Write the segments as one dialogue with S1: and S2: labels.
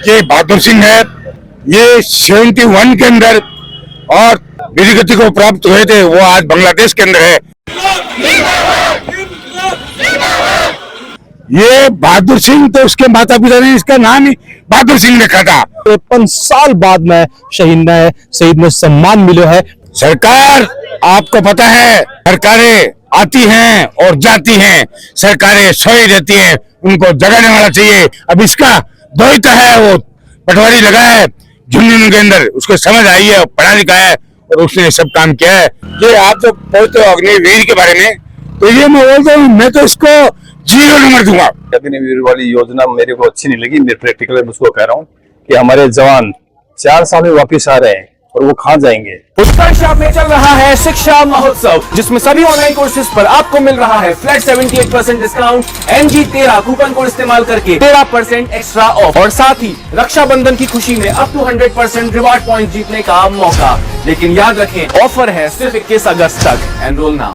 S1: ये बहादुर सिंह है, ये 71 के अंदर और वीरगति को प्राप्त हुए थे, वो आज बांग्लादेश के अंदर है। ये बहादुर सिंह तो उसके माता पिता ने इसका नाम ही बहादुर सिंह रखा था।
S2: 53 साल बाद में शहीद ने सम्मान मिलो है।
S1: सरकार, आपको पता है, सरकारें आती हैं और जाती हैं, सरकारें सोई रहती हैं, उनको जगाने वाला चाहिए। अब इसका दोहिता है, वो पटवारी लगा है झुंझुनू के अंदर, उसको समझ आई है, पढ़ा लिखा है और उसने सब काम किया है। ये आप जो बोलते हो अग्निवीर के बारे में, तो ये मैं बोलता हूँ, मैं तो इसको 0 नंबर दूंगा।
S3: अग्निवीर वाली योजना मेरे को अच्छी नहीं लगी। मैं प्रैक्टिकल उसको कह रहा हूँ कि हमारे जवान 4 साल में वापिस आ रहे हैं और वो कहाँ जाएंगे।
S4: उत्कर्ष में चल रहा है शिक्षा महोत्सव, जिसमें सभी ऑनलाइन कोर्सेज पर आपको मिल रहा है flat 78% discount, NG13 coupon code इस्तेमाल करके 13% एक्स्ट्रा ऑफ, और साथ ही रक्षाबंधन की खुशी में अप टू 100% रिवार्ड पॉइंट जीतने का मौका। लेकिन याद रखें, ऑफर है सिर्फ 21 अगस्त तक। Enrol now.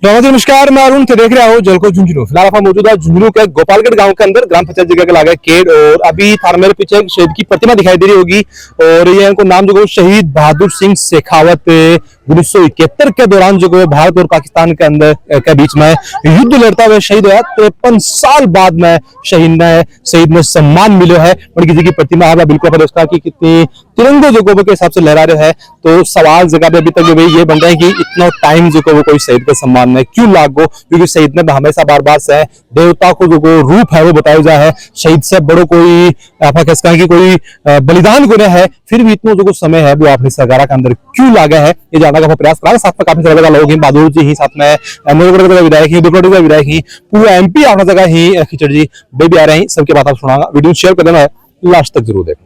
S2: नमस्कार, मैं अरुण थे, देख रहे हो जलको झुंझुनू। फिलहाल आप मौजूद है झुंझुनू के गोपालगढ़ गांव के अंदर, ग्राम पंचायत जगह के लागे केड, और अभी थार मेरे पीछे एक शहीद की प्रतिमा दिखाई दे रही होगी, और ये इनको नाम जो शहीद बहादुर सिंह शेखावत 1971 के दौरान जो भारत और पाकिस्तान के अंदर के बीच में युद्ध लड़ता हुआ शहीद हुआ। 53 साल बाद में शहीद ने सम्मान मिलो है। उनकी जी की प्रतिमा है बिल्कुल की कितनी तिरंगे जो के हिसाब से लहरा रहे हैं। तो सवाल जगह पे अभी तक जो ये बन रहा है कि इतना टाइम जो वो कोई शहीद का सम्मान में क्यों लागो, क्योंकि शहीद ने हमेशा बार बार से देवता को जो रूप है वो बताया जा है। शहीद से बड़ो कोई की कोई बलिदान को है, फिर भी इतना जो समय है वो अपनी सरकार के अंदर क्यों लागा है, ये जानने का प्रयास करा। साथ में काफी सारे लोग हैं, बहादुर जी ही साथ में विधायक ही, विधायक ही, पूरा MP अपना जगह ही खिचड़ जी बेबी आ रहे हैं। सबके बात आप सुनागा, वीडियो शेयर कर देना है, लास्ट तक जरूर देखना।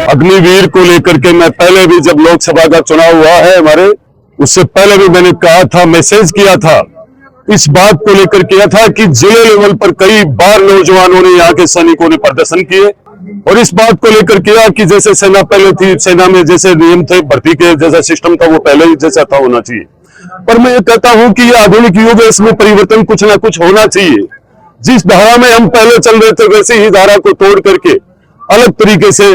S3: अग्निवीर को लेकर के मैं पहले भी, जब लोकसभा का चुनाव हुआ है हमारे, उससे पहले भी मैंने कहा था, मैसेज किया था, इस बात को लेकर किया था कि जिले लेवल पर कई बार नौजवानों ने, यहाँ के सैनिकों ने प्रदर्शन किए, और इस बात को लेकर किया कि जैसे सेना पहले थी, सेना में जैसे नियम थे, भर्ती के जैसा सिस्टम था, वो पहले ही जैसा था होना चाहिए। पर मैं ये कहता हूं कि ये आधुनिक युग है, इसमें परिवर्तन कुछ ना कुछ होना चाहिए। जिस धारा में हम पहले चल रहे थे, वैसे ही धारा को तोड़ करके अलग तरीके से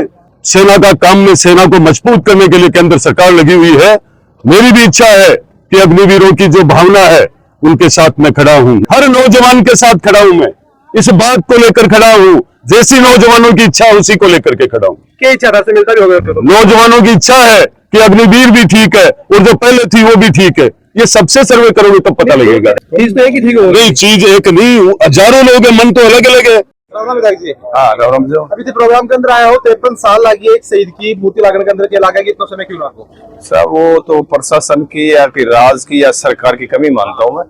S3: सेना का काम में, सेना को मजबूत करने के लिए केंद्र सरकार लगी हुई है। मेरी भी इच्छा है कि अग्निवीरों की जो भावना है उनके साथ मैं खड़ा हूं, हर नौजवान के साथ खड़ा हूं। मैं इस बात को लेकर खड़ा हूं, जैसी नौजवानों की इच्छा उसी को लेकर के खड़ा हूं।
S2: क्या इच्छा से मिलता भी होगा?
S3: नौजवानों की इच्छा है कि अग्निवीर भी ठीक है और जो पहले थी वो भी ठीक है। ये सबसे सर्वे करोगे तब पता लगेगा।
S2: चीज तो एक ही ठीक होगी।
S3: नहीं, चीज एक नहीं, हजारों लोग हैं, मन तो अलग अलग है।
S2: अभी तो प्रोग्राम के अंदर आया हो, 53 साल लगी एक शहीद की मूर्ति लागने के अंदर, क्या लगा कि इतना समय क्यों लागो?
S3: सब वो तो प्रशासन की या फिर राज की या सरकार की कमी मानता हूँ मैं,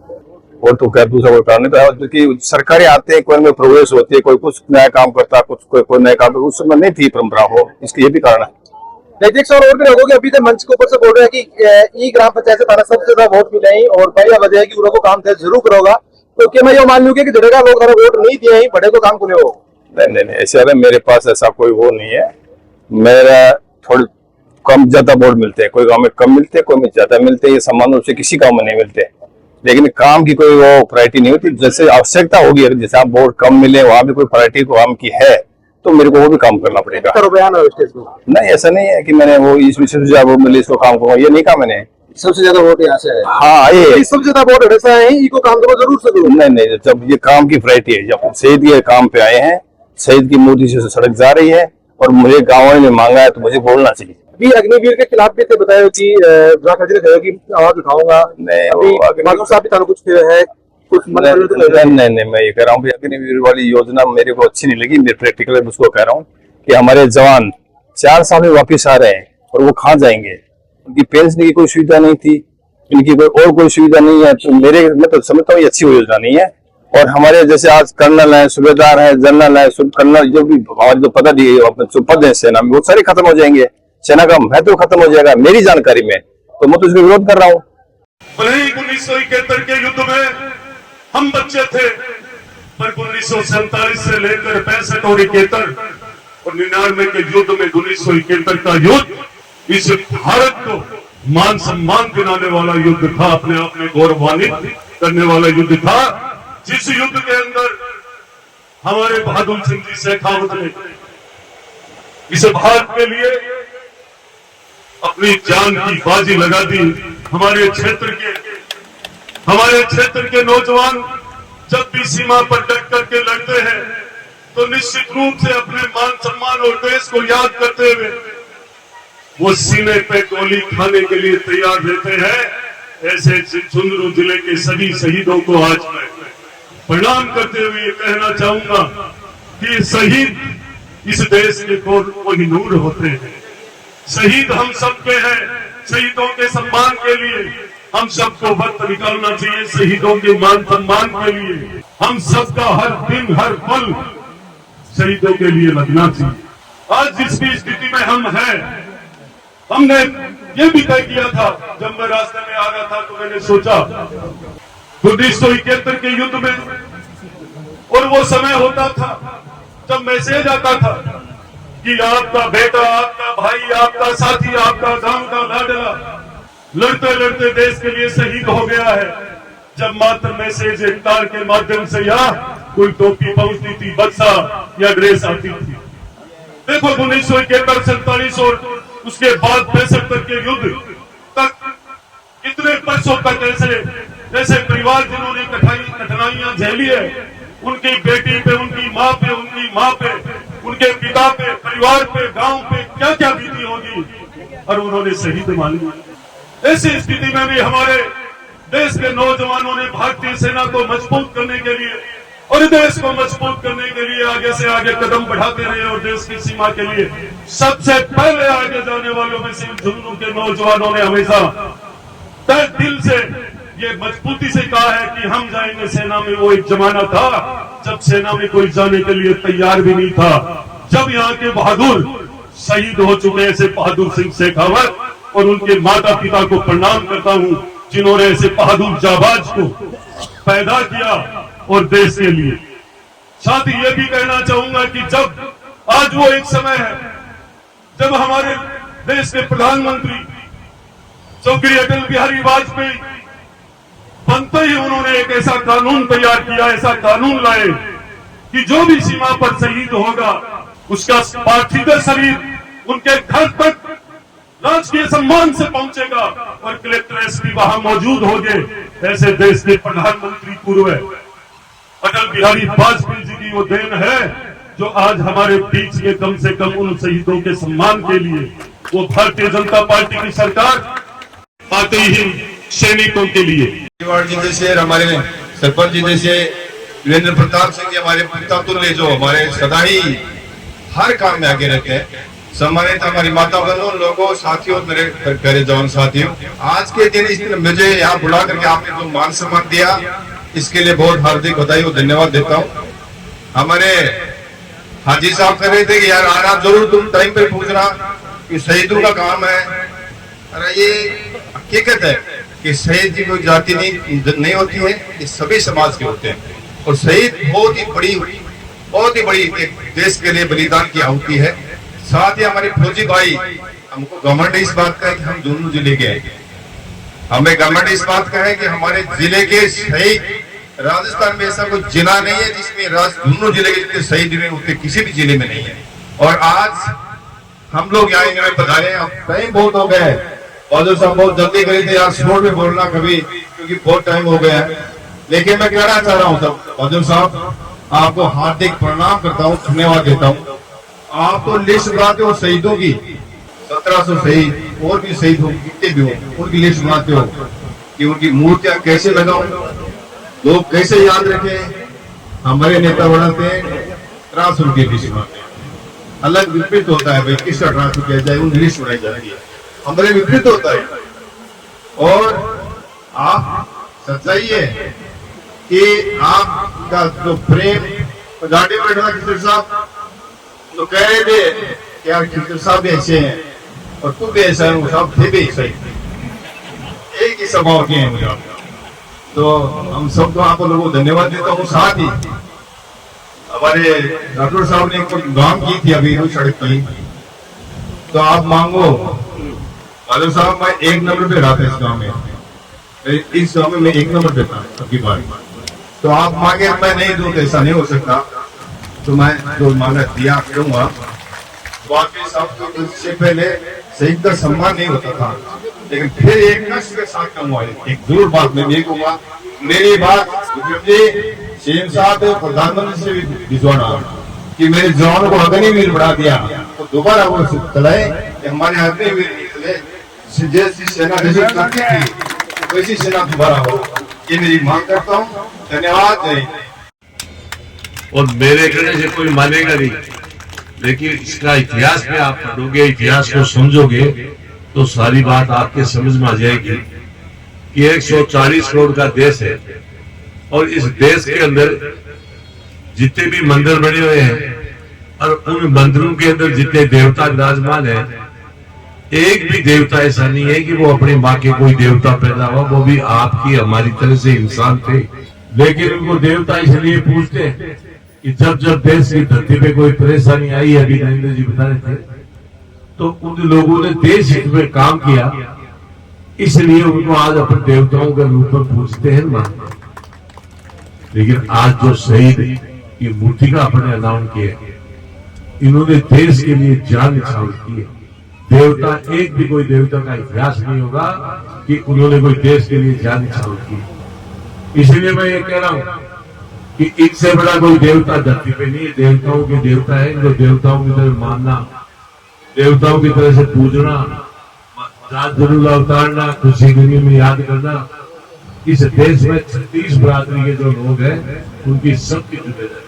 S3: और तो क्या दूसरा कोई कारण नहीं। क्योंकि सरकारें आते हैं, कोई में प्रोग्रेस होती है, कोई कुछ नया काम करता है, कुछ कोई नया काम, उस समय नहीं थी परंपरा हो, इसके ये भी कारण है।
S2: और भी लोगों के अभी तक मंच के ऊपर से बोल रहे हैं कि ई ग्राम पंचायत से तारा सबसे ज्यादा वोट मिले हैं, और पहला वजह है कि उनको काम जरूर करोगा। तो क्या मैं ये मान लूँ कि जड़ेगा लोग वोट नहीं दिए हैं, बड़े को काम को नहीं हो?
S3: नहीं, ऐसे है, मेरे पास ऐसा कोई वो नहीं है। मेरा थोड़े कम ज्यादा वोट मिलते हैं, कोई गाँव में कम मिलते हैं, कोई में ज्यादा मिलते हैं, ये समान रूप से किसी गाँव में नहीं मिलते। लेकिन काम की कोई वो वैरायटी नहीं होती, जैसे आवश्यकता होगी, जैसे आप वोट कम मिले वहां भी कोई वैरायटी काम की है, तो मेरे को वो भी काम करना पड़ेगा।
S2: करो बयान है स्टेज को।
S3: नहीं, ऐसा नहीं है कि मैंने वो इसमें सबसे ज्यादा वोट मिले इसको काम करूंगा, ये नहीं कहा मैंने।
S2: सबसे ज्यादा वोट यहाँ से है।
S3: हाँ, ये
S2: सबसे ज्यादा वोट ऐसा है, इनको काम तो जरूर से करो।
S3: नहीं, जब ये काम की वैरायटी है, जब शहीद के काम पे आए हैं, शहीद की मूर्ति से सड़क जा रही है और मुझे गाँव ने मांगा है तो मुझे बोलना चाहिए।
S2: अभी अग्निवीर के खिलाफ भी थे, बताया कि कि आवाज उठाऊंगा।
S3: नहीं,
S2: साहब भी कुछ है कुछ
S3: नहीं, मैं ये कह रहा हूँ कि अग्निवीर वाली योजना मेरे को अच्छी नहीं लगी। मेरे प्रैक्टिकल उसको कह रहा हूँ कि हमारे जवान 4 साल में वापिस आ रहे हैं और वो कहाँ जाएंगे? उनकी पेंशन की कोई सुविधा नहीं थी, इनकी कोई सुविधा नहीं है, तो मैं तो समझता हूँ ये अच्छी योजना नहीं है। और हमारे जैसे आज कर्नल है, सूबेदार है, जनरल है, कर्नल जो भी हमारे जो पद है सेना में, वो सारे खत्म हो जाएंगे, सेना का महत्व खत्म हो जाएगा मेरी जानकारी में, तो मैं तो इसका विरोध कर रहा हूँ।
S5: 1971 के युद्ध में हम बच्चे थे, पर 1947 से लेकर 65 और 71 और 99 के युद्ध में 1971 का युद्ध इस भारत को मान सम्मान दिलाने वाला युद्ध था, अपने आप में गौरवान्वित करने वाला युद्ध था, जिस युद्ध के अंदर हमारे बहादुर सिंह जी शेखावत ने इस भारत के लिए अपनी जान की बाजी लगा दी। हमारे क्षेत्र के नौजवान जब भी सीमा पर डट करके लड़ते हैं तो निश्चित रूप से अपने मान सम्मान और देश को याद करते हुए वो सीने पे गोली खाने के लिए तैयार रहते हैं। ऐसे झुंझुनू जिले के सभी शहीदों को आज मैं प्रणाम करते हुए ये कहना चाहूंगा कि शहीद इस देश के कोई नूर होते हैं। शहीद हम सबके हैं। शहीदों के सम्मान के लिए हम सबको वक्त निकालना चाहिए। शहीदों के मान सम्मान के लिए हम सबका हर दिन हर पल शहीदों के लिए लगना चाहिए। आज जिस भी स्थिति में हम हैं, हमने ये भी तय किया था, जब मैं रास्ते में आ रहा था तो मैंने सोचा 1971 के युद्ध में, और वो समय होता था जब मैसेज आता था कि आपका बेटा, आपका भाई, आपका साथी, आपका गांव का लाडला लड़ते लड़ते देश के लिए शहीद हो गया है। जब मात्र मैसेज एक तार के माध्यम से या कोई टोपी पहुंचती थी, बक्सा या ड्रेस आती थी। देखो 1971, 47 और उसके बाद 65 तक के युद्ध तक कितने वर्षों तक ऐसे परिवार जिन्होंने कठिनाइयां झेली है, उनकी बेटी पे, उनकी माँ पे, उनके पिता पे, परिवार पे, गांव पे क्या क्या बीती होगी, और उन्होंने शहीद मान लिया। ऐसी स्थिति में भी हमारे देश के नौजवानों ने भारतीय सेना को मजबूत करने के लिए और देश को मजबूत करने के लिए आगे से आगे कदम बढ़ाते रहे, और देश की सीमा के लिए सबसे पहले आगे जाने वालों में से झुंझुनू के नौजवानों ने हमेशा तय दिल से ये मजबूती से कहा है कि हम जाएंगे सेना में। वो एक जमाना था जब सेना में कोई जाने के लिए तैयार भी नहीं था, जब यहाँ के बहादुर शहीद हो चुके ऐसे बहादुर सिंह शेखावत, और उनके माता पिता को प्रणाम करता हूँ जिन्होंने ऐसे बहादुर जाबाज को पैदा किया और देश के लिए। साथ ही ये भी कहना चाहूंगा कि जब आज वो एक समय है जब हमारे देश के प्रधानमंत्री चौधरी अटल बिहारी वाजपेयी बनते ही उन्होंने एक ऐसा कानून तैयार किया, ऐसा कानून लाए कि जो भी सीमा पर शहीद होगा उसका पार्थिव शरीर उनके घर तक राजकीय सम्मान से पहुंचेगा, और कलेक्टर एसपी वहां मौजूद होंगे। ऐसे देश के प्रधानमंत्री पूर्व अटल बिहारी वाजपेयी जी की वो देन है जो आज हमारे बीच में कम से कम उन शहीदों के सम्मान के लिए वो भारतीय जनता पार्टी की सरकार आते ही सैनिकों के लिए
S6: जी जैसे हमारे सरपंच जी जैसे वीरेंद्र प्रताप सिंह जी हमारे पिता तुल्य, जो हमारे सदा ही हर काम में आगे रहते हैं। सम्मानित हमारी माता बहनों, लोगों, साथियों, मेरे प्यारे जवान साथियों, आज के दिन इस मुझे यहाँ बुला करके आपने जो मान सम्मान दिया, इसके लिए बहुत हार्दिक बधाई और धन्यवाद देता हूँ। हमारे हाजी साहब कह रहे थे कि यार आना जरूर, तुम टाइम पे पूछना कि शहीदों का काम है। अरे ये हकीकत है कि शहीद की कोई जाति नहीं होती है, ये सभी समाज के होते हैं, और शहीद बहुत ही बड़ी एक देश के लिए बलिदान की आहुति है। साथ ही हमारे फौजी भाई, हमको गवर्नमेंट इस बात का है कि हम झुंझुनू जिले के हैं, हमें गवर्नमेंट इस बात का है कि हमारे जिले के शहीद राजस्थान में ऐसा कोई जिला नहीं है जिसमें दोनों जिले के जितने शहीद हुए उतने किसी भी जिले में नहीं है। और आज हम लोग यहाँ इन्होंने पधारे, अब टाइम बहुत हो गया है। बहादुर साहब बहुत जल्दी करे थे यार, स्लोर में बोलना कभी, क्योंकि बहुत टाइम हो गया है। लेकिन मैं कहना चाह रहा हूँ सब बहादुर साहब, आपको हार्दिक प्रणाम करता हूँ, धन्यवाद देता हूँ। आप तो लिस्ट बनाते हो शहीदों की, 1700 शहीद और भी शहीद हो कितने भी हो, उनकी लिस्ट बनाते हो कि उनकी मूर्तियां कैसे लगाओ, लोग कैसे याद रखें। हमारे नेता बनाते हैं ट्रांसफर की लिस्ट बनाते हैं, अलग विपरीत होता है भाई किसका ट्रांसफर किया जाए, उनकी लिस्ट बनाई जाती है, हमारे विपरीत होता है। और आप सच्चाई है कि आपका जो प्रेम गाड़ी में बैठा खिचड़ साहब तो कह रहे थे कि यार खिचड़ साहब भी ऐसे हैं और तू भी ऐसा है, साहब थे भी ऐसा ही, एक ही स्वभाव के हैं मुझे। तो हम सबको आप लोगों को धन्यवाद देता हूँ। साथ ही हमारे डॉक्टर साहब ने एक काम की थी अभी सड़क की, तो आप मांगो बहादुर साहब, मैं 1 नंबर पे रहा था इस गाँव में, इस गाँव में मैं 1 नंबर पे था अबकी बार। तो आप मांगे मैं नहीं दूं तो ऐसा नहीं हो सकता, तो मैं जो मांगा दिया करूंगा। वाकई साहब तो इससे पहले शहीद का सम्मान नहीं होता था, लेकिन फिर एक नक्श के साथ कहूंगा, एक जरूर बात मैं नहीं कहूंगा, मेरी बात विक्रम जी सीएम साहब प्रधानमंत्री से भी भिजवाना कि मेरे जवानों को अग्निवीर बढ़ा दिया, तो दोबारा वो चलाए कि हमारे अग्निवीर निकले, जैसी सेना जैसी करती थी वैसी सेना दोबारा हो, ये मेरी मांग करता हूँ। धन्यवाद।
S7: और मेरे कहने से कोई मानेगा नहीं, लेकिन इसका इतिहास में आप पढ़ोगे, इतिहास को समझोगे तो सारी बात आपके समझ में आ जाएगी कि 140 करोड़ का देश है और इस देश के अंदर जितने भी मंदिर बने हुए हैं और उन मंदिरों के अंदर जितने देवता विराजमान है, एक भी देवता ऐसा नहीं है कि वो अपनी माँ के कोई देवता पैदा हुआ, वो भी आपकी हमारी तरह से इंसान थे। लेकिन उनको देवता इसलिए पूछते हैं कि जब जब देश की धरती पे कोई परेशानी आई, अभी नरेंद्र जी बता रहे थे, तो उन लोगों ने देश हित में काम किया, इसलिए उनको आज अपने देवताओं के रूप में पूछते हैं मानते। लेकिन आज जो शहीद की मूर्ति का अपने अनाउंस किए, इन्होंने देश के लिए जान न्यौछावर की है। देवता एक भी कोई देवता का इतिहास नहीं होगा कि उन्होंने कोई देश के लिए जान न्यौछावर की। इसलिए मैं ये कह रहा हूं कि इनसे बड़ा कोई देवता धरती पे नहीं है, देवताओं के देवता है, इनको देवताओं की तरह मानना, देवताओं की तरह से पूजना, रात जरूर अवतारना, खुशी दुनिया में याद करना। इस देश में 36 बरादरी के जो लोग हैं उनकी सबकी जिम्मेदारी।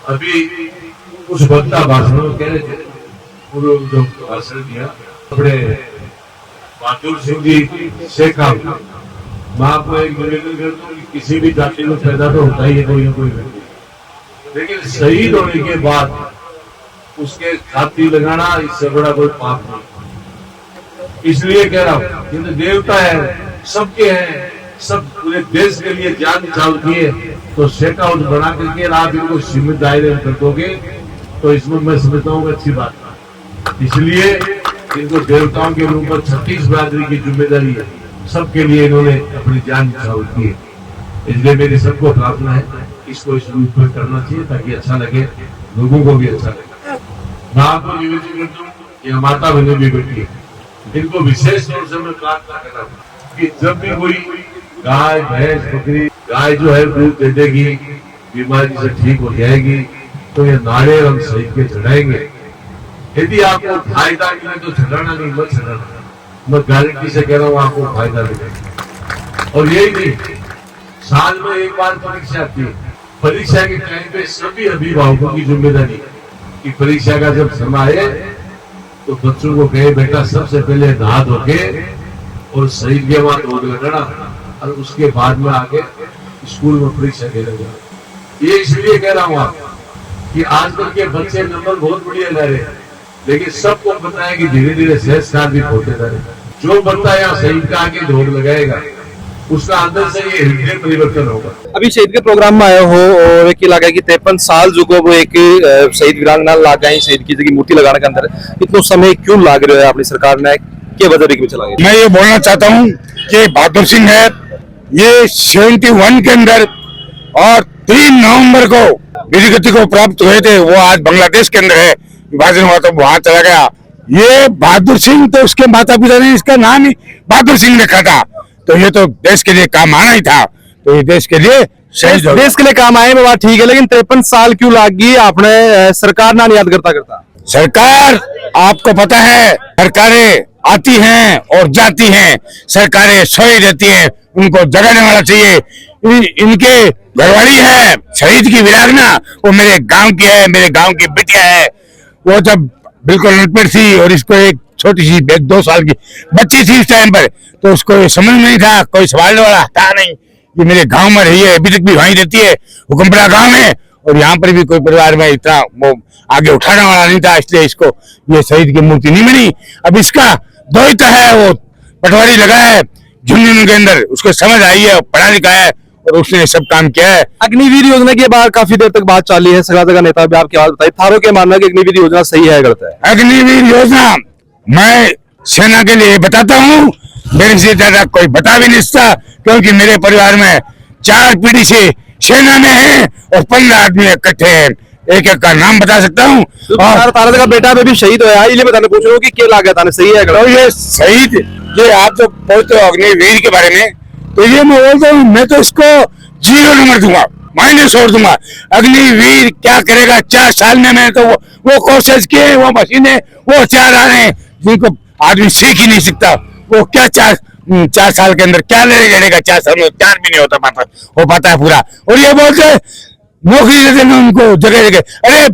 S7: अभी कुछ वक्ता भाषणों में कह रहे थे, उन्होंने जो भाषण दिया अपने बहादुर सिंह जी शेखावत, मैं आपको एक निवेदन करता हूँ कि किसी भी जाति में पैदा तो होता ही है कोई ना कोई व्यक्ति, लेकिन शहीद होने के बाद उसके छाती लगाना इससे बड़ा कोई पाप नहीं। इसलिए कह रहा हूँ कि देवता है, सबके हैं, सब पूरे देश के लिए जान न्यौछावर किए, तो शेखावत बना करके आप इनको सीमित दायरे में कर दोगे तो इसमें मैं समझता हूँ अच्छी बात है। इसलिए इनको देवताओं के रूप में 36 बरादरी की जिम्मेदारी है, सबके लिए इन्होंने अपनी जान न्यौछावर की है। इसलिए मेरी सबको प्रार्थना है इसको इस रूप में करना चाहिए ताकि अच्छा लगे, लोगों को भी अच्छा लगे। मैं आपको निवेदन करता हूँ कि माता बहनें भी बैठी है, इनको विशेष तौर से मैं प्रार्थना कर रहा हूँ कि जब भी कोई गाय भैंस बकरी, गाय जो है दूध दे देगी, बीमारी से ठीक हो जाएगी, तो ये नारियल हम शहीद के चढ़ाएंगे। यदि आपको फायदा मिले तो चढ़ाना, नहीं मत चढ़ाना, मैं गारंटी से कह रहा हूँ आपको फायदा मिलेगा। और यही नहीं, साल में एक बार परीक्षा आती है, परीक्षा के टाइम पे सभी अभिभावकों की जिम्मेदारी कि परीक्षा का जब समय आए तो बच्चों को कहे बेटा सबसे पहले नहा धो के और शरीर के बाद दौड़ लगाना और उसके बाद में आगे स्कूल में परीक्षा देने जाओ। ये इसलिए कह रहा हूँ आप कि आजकल के बच्चे नंबर बहुत बढ़िया ले रहे हैं, लेकिन सबको पता है कि धीरे धीरे संस्कार भी होते जा रहे। जो बच्चा यहाँ शहीद का आगे दौड़ लगाएगा उसका अंदर से ये हृदय परिवर्तन होगा।
S2: अभी शहीद के प्रोग्राम में आए हो और एक लगा कि 53 साल जो को वो एक शहीद वीरांगना लगा है, शहीद की जगह मूर्ति लगाने के अंदर इतना समय क्यों लाग रहा है? अपनी सरकार ने क्या वजह भी चला गया?
S1: मैं ये बोलना चाहता हूँ कि बहादुर सिंह है, ये 71 के अंदर और 3 नवंबर को वीरगति को प्राप्त हुए थे, वो आज बांग्लादेश के अंदर है, विभाजन हुआ तो वहां चला गया। ये बहादुर सिंह, तो उसके माता पिता ने इसका नाम ही बहादुर सिंह रखा था, तो ये तो देश के लिए काम आना ही था, तो ये देश के लिए शहीद हो गया।
S2: देश के लिए काम आए, वो बात ठीक है, लेकिन 53 साल क्यों लग गई आपने सरकार ना याद करता करता?
S1: सरकार, आपको पता है, सरकारें आती हैं और जाती हैं, सरकारें सोई रहती हैं, उनको जगाने वाला चाहिए। इनके घरवाली है शहीद की वीरांगना, वो मेरे गांव की है, मेरे गांव की बिटिया है। वो जब बिल्कुल अनपढ़ थी और इसको एक छोटी सी 2 साल की बच्ची थी इस टाइम पर, तो उसको ये समझ नहीं था, कोई सवाल वाला था नहीं। ये मेरे गांव में रही है, अभी तक भी वहीं रहती है, हुक्मपुरा गांव है, और यहाँ पर भी कोई परिवार में इतना वो आगे उठाने वाला नहीं था, इसलिए इसको ये शहीद की मूर्ति नहीं बनी। अब इसका दोहिता है, वो पटवारी लगा है झुंझुनू के अंदर, उसको समझ आई है, पढ़ा लिखा है और उसने सब काम किया है।
S2: अग्निवीर योजना के बाद काफी देर तक बात चली है, सगा जगह नेता भी आपकी बात बताई, थारो के मानना है कि अग्निवीर योजना सही है, गलत है?
S1: अग्निवीर योजना मैं सेना के लिए बताता हूँ, मेरे से ज्यादा कोई बता भी नहीं सकता, क्योंकि मेरे परिवार में 4 पीढ़ी से सेना में है और 15 आदमी इकट्ठे हैं, एक एक का नाम बता सकता हूँ। और
S2: तारा का बेटा में भी शहीद होया, इसलिए बताने पूछ रहा हूँ कि क्या लागत था, सही है गलत?
S1: तो ये शहीद, ये आप जो बोलते हो अग्निवीर के बारे में, तो ये मैं बोलता हूँ, मैं तो इसको 0 नंबर दूंगा, माइनस छोड़ दूंगा। अग्निवीर क्या करेगा 4 साल में? मैंने तो वो कोशिश किए, वो मशीनें, वो 4 आ रहे हैं जिनको आदमी सीख ही नहीं सकता, वो क्या 4 साल के अंदर क्या लड़ेगा? 4 साल में 4 भी नहीं हो पाता है पूरा। और ये बोलते हैं नौकरी देते हैं उनको जगह जगह। अरे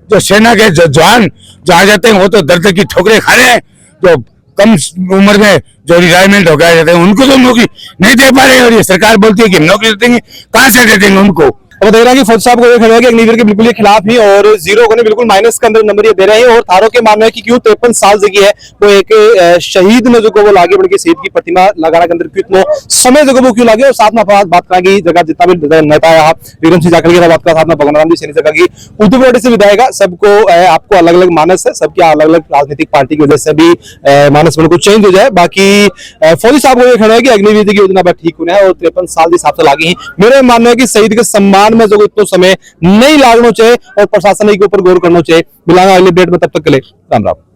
S1: जो सेना के जो जवान जो आ जाते हैं, वो तो दर्द की ठोकरें खा रहे हैं, जो कम उम्र में जो रिटायरमेंट हो गया जाते हैं, उनको तो नौकरी नहीं दे पा रहे, और ये सरकार बोलती है कि नौकरी दे देंगे, कहाँ से दे देंगे उनको?
S2: अब देख रहा है कि फौज साहब को देख रहा है कि अग्निवीर के बिल्कुल ही खिलाफ ही, और 0 को बिल्कुल माइनस के अंदर नंबर ये दे रहे हैं। और थारो के मानना है कि क्यों 53 साल जगह है वो एक शहीद ने जो को वो लागे बन के शहीद की प्रतिमा लगाना के अंदर कितना समय जगह वो क्यों लागे। और साथ में बात करा की जगह जितना भी नेता है, विक्रम सिंह जाखड़ की बात का, साथ में भगवान राम जी सैनी जगह की उर्दू पार्टी से विधायक, सबको आपको अलग अलग मानस है, सबके अलग अलग राजनीतिक पार्टी की वजह से भी मानस बिल्कुल चेंज हो जाए। बाकी फौजी साहब को ये कहना है कि अग्निवीर की योजना ठीक होना है और 53 साल के हिसाब से लागे ही। मेरा मानना है कि शहीद के सम्मान में जो इतना समय नहीं लागना चाहिए और प्रशासन के ऊपर गौर करना चाहिए। मिलाना अगले अपडेट में, तब तक के लिए राम राम।